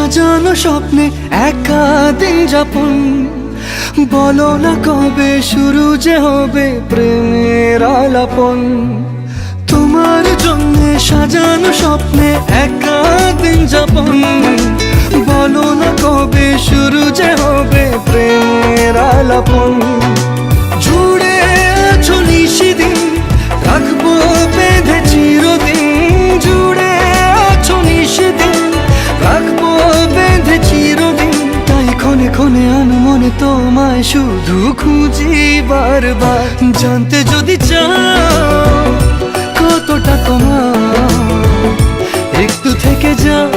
সাজানো স্বপ্নে একা দিন যাপন, বলো না কবে শুরু যে হবে প্রেমের আলাপন। তোমার জন্য সাজানো স্বপ্নে একা দিন যাপন, বলো না কবে শুরু যে হবে প্রেমের আলাপন। জুড়ে আছো নিশিদিন, রাখবো বেঁধে চিরদিন। জুড়ে আছো নিশিদিন, রাখবো বেঁধে চিরদিন। তাই ক্ষণে ক্ষণে আনমনে তোমায় শুধু খুঁজি বারবার। জানতে যদি চাও কতটা তোমার, একটু থেকে যাও